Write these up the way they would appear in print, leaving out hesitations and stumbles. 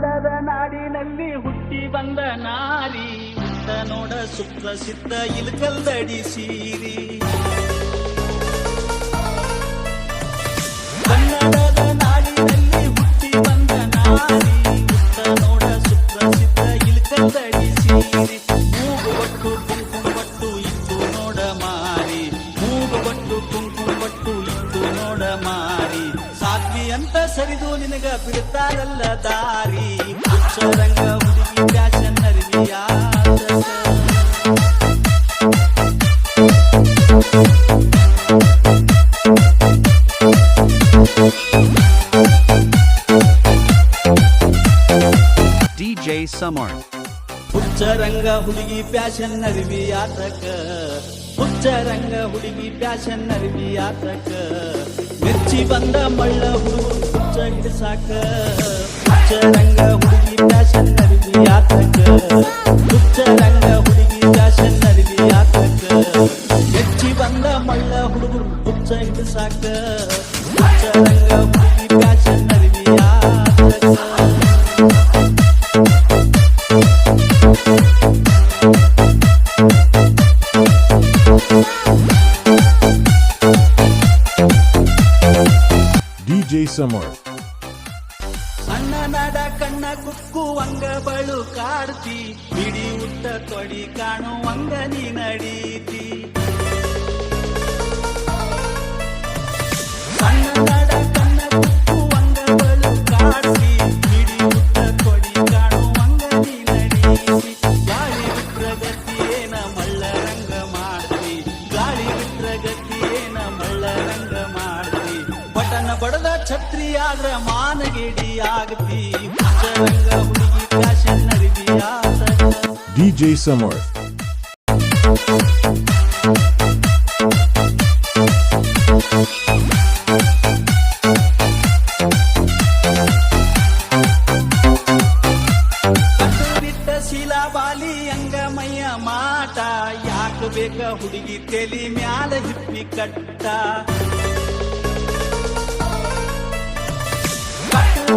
ಕನ್ನಡದ ನಾಡಿನಲ್ಲಿ ಹುಟ್ಟಿ ಬಂದ ನಾರಿ ಉತ್ತ ನೋಡ ಸುಪ್ರಸಿದ್ಧ ಇಲ್ಕಲ್ದಡಿ ಸೀರಿ. ಕನ್ನಡದ ನಾಡಿನಲ್ಲಿ ಹುಟ್ಟಿ ಬಂದ ನಾರಿ ಉತ್ತ ನೋಡ ಸುಪ್ರಸಿದ್ಧ ಇಲ್ಕಲ್ದಡಿ ಸೀರಿ. ಮೂಗು ಬಟ್ಟು ಕುಂಕುಮ ಬಟ್ಟು ಇತ್ತು ನೋಡ ಮಾರಿ, ಮೂಗು ಬಟ್ಟು ಕುಂಕುಮ ಬಟ್ಟು ಇತ್ತು ನೋಡ ಮಾರಿ. ಸಾಧ್ವಿ ಅಂತ ಸರಿದು ನಿನಗ ಬಿಡ್ತಾರಲ್ಲ ದಾರಿ. ಹುಚ್ಚರಂಗ ಹುಡುಗಿ ಫ್ಯಾಷನ್ ಅರಿವಿಯ DJ Samar. ಹುಚ್ಚರಂಗ ಹುಡುಗಿ ಫ್ಯಾಷನ್ ಅರಿವಿ ಆತಕ, ಹುಚ್ಚರಂಗ ಹುಡುಗಿ ಫ್ಯಾಷನ್ ಅರಿವಿ ಆತಕ. ಮೆಚ್ಚಿ ಬಂದ ಮಳ್ಳ ಹುಡುಗರು ಹುಚ್ಚ ಹಿಡಿಸಾಕ. ಹುಚ್ಚರಂಗ ಹುಡುಗಿ ಫ್ಯಾಷನ್ ಅರಿವಿ ಆತಕ, ಹುಚ್ಚರಂಗ ಹುಡುಗಿ ಫ್ಯಾಷನ್ ಅರಿವಿ ಆತಕ. ಮೆಚ್ಚಿ ಬಂದ ಮಳ್ಳ ಹುಡುಗರು ಹುಚ್ಚ ಹಿಡಿಸಾಕ. ಹುಚ್ಚರಂಗ ಹುಡುಗಿ ಫ್ಯಾಷನ್ ಅರಿವಿ ಆತಕ. DJ Samar. ಸಣ್ಣ ನಡ ಕಣ್ಣ ಕುಕ್ಕುವಂಗ ಬಳು ಕಾಡ್ತಿ, ಬಿಡಿ ಉಟ್ಟ ತೊಡಿ ಕಾಣುವಂಗ ನೀ ನಡೀತಿ. ಸಣ್ಣ ನಡ ಕಣ್ಣ ಕುಕ್ಕುವಂಗ ಬಳು ಕಾಡ್ತಿ, ಬಿಡಿ ಉಟ್ಟ ತೊಡಿ ಕಾಣುವಂಗ ನೀ ನಡೀತಿ. ಗಾಳಿ ಬಿಟ್ರ ಗತಿಯೇನ ಮಳ್ಳ ರಂಗ ಮಾಡ್ತಿ, ಗಾಳಿ ಬಿಟ್ರ ಗತಿಯೇನ ಮಳ್ಳ ರಂಗ ಮಾಡ್ತಿ. ಬಟನ ಬಡದ ಛತ್ರಿ ಆದ್ರ ಮಾನಗೇಡಿ ಆಗತಿ. ಹುಚ್ಚರಂಗ ಹುಡುಗಿ ಫ್ಯಾಷನ್ ಅರಿವಿ ಆತಕ. DJ Samar. ಬಿಟ್ಟ ಶೀಲಾ ಬಾಲಿ ಅಂಗಮಯ್ಯ ಮಾಟ, ಯಾಕ ಬೇಕ ಹುಡುಗಿ ತೆಲಿ ಮ್ಯಾಲ ಹಿಪ್ಪಿ ಕಟ್ಟ.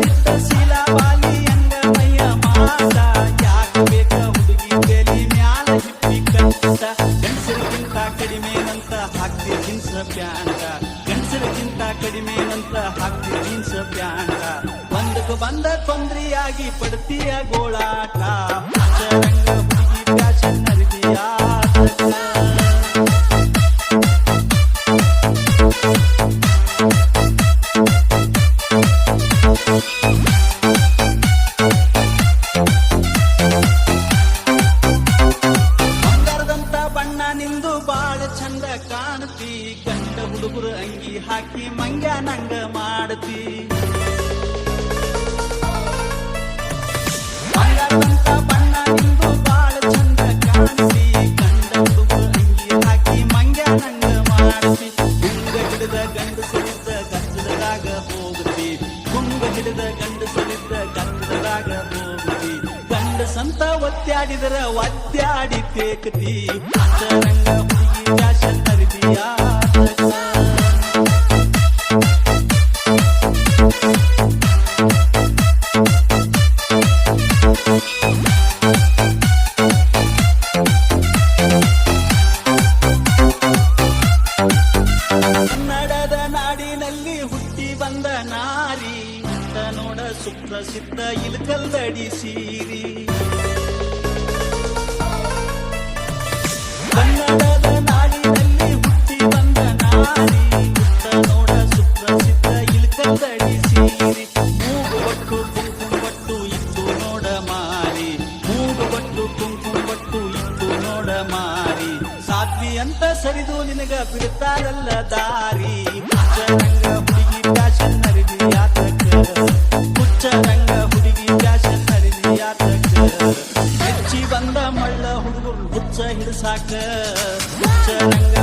ಬಿಟ್ಟ ಶೀಲಾ ಬಾಲಿ ಅಂಗಮಯ್ಯ ಮಾಟ, ಯಾಕ ಬೇಕ ಹುಡುಗಿ ತೆಲಿ ಮ್ಯಾಲ ಹಿಪ್ಪಿ ಕಟ್ಟ. ಗಂಡಸರಿಗಿಂತ ಕಡಿಮೆನಂತ ಹಾಕ್ತಿ ಜೀನ್ಸ್ ಪ್ಯಾಂಟ, ಗಂಡಸರಿಗಿಂತ ಕಡಿಮೆನಂತ ಹಾಕ್ತಿ ಜೀನ್ಸ್ ಪ್ಯಾಂಟ. ಒಂದಕ್ಕೆ ಬಂದ ತೊಂದ್ರೆಯಾಗಿ ಪಡ್ತೀಯ ಗೋಳಾಟ. ಹುಚ್ಚರಂಗ ಹುಡುಗಿ ಫ್ಯಾಷನ್ ಅರಿವಿ ಆತಕ. ಬಂಗಾರದಂತ ಬಣ್ಣ ನಿಂದು ಬಾಳ ಚಂದ ಕಾಣ್ತಿ, ಗಂಡ ಹುಡುಗರು ಅಂಗಿ ಹಾಕಿ ಮಂಗ್ಯ ನಂಗ ಮಾಡ್ತಿ. ಬಂಗಾರದಂತ ಬಣ್ಣ ನಿಂದು ಬಾಳ ಚಂದ ಕಾಣ್ತಿ, ಗಂಡ ಹುಡುಗರು ಅಂಗಿ ಹಾಕಿ ಮಂಗ್ಯ ನಂಗ ಮಾಡ್ತಿ. ಗುಂಗ ಹಿಡಿದ ಗಂಡು ಸರಿದ್ದ ಗದ್ದಲದಾಗ ಹೋಗ್ತಿ, ಗುಂಗ ಹಿಡಿದ ಗಂಡು ಸರಿದ್ದ ಗದ್ದಲದಾಗ ಹೋಗ್ತಿ. ಗಂಡ ಸಂತ ಒತ್ತಾಡಿದರ ಒತ್ತಾಡಿ ತೇಕ್ತಿ. ಹುಚ್ಚರಂಗ ಹುಡುಗಿ ಫ್ಯಾಷನ್ ಅರಿವಿ ಆತಕ. ಕನ್ನಡದ ನಾಡಿನಲ್ಲಿ ಹುಟ್ಟಿ ಬಂದ ನಾರಿ ಉತ್ತ ನೋಡ ಸುಪ್ರಸಿದ್ಧ ಇಲ್ಕಲ್ದಡಿ ಸೀರಿ. ಕನ್ನಡದ ನಾಡಿನಲ್ಲಿ ಹುಟ್ಟಿ ಬಂದ ನಾರಿ ಉತ್ತ ನೋಡ ಸುಪ್ರಸಿದ್ಧ ಇಲ್ಕಲ್ದಡಿ ಸೀರಿ. ಮೂಗು ಬಟ್ಟು ಕುಂಕುಮ ಬಟ್ಟು ಇತ್ತು ನೋಡ ಮಾರಿ, ಮೂಗು ಬಟ್ಟು ಕುಂಕುಮ ಬಟ್ಟು ಇತ್ತು ನೋಡ ಮಾರಿ. ಸಾಧ್ವಿ ಅಂತ ಸರಿದು ನಿನಗ ಬಿಡ್ತಾರಲ್ಲ ದಾರಿ. ಹುಚ್ಚರಂಗ ಹುಡುಗಿ ಫ್ಯಾಷನ್ ಅರಿವಿ ಆತಕ, ಹುಚ್ಚರಂಗ ಹುಡುಗಿ ಫ್ಯಾಷನ್ ಅರಿವಿ ಆತಕ. ಮೆಚ್ಚಿ ಬಂದ ಮಳ್ಳ ಹುಡುಗರು ಹುಚ್ಚ ಹಿಡಿಸಾಕ. ಹುಚ್ಚರಂಗ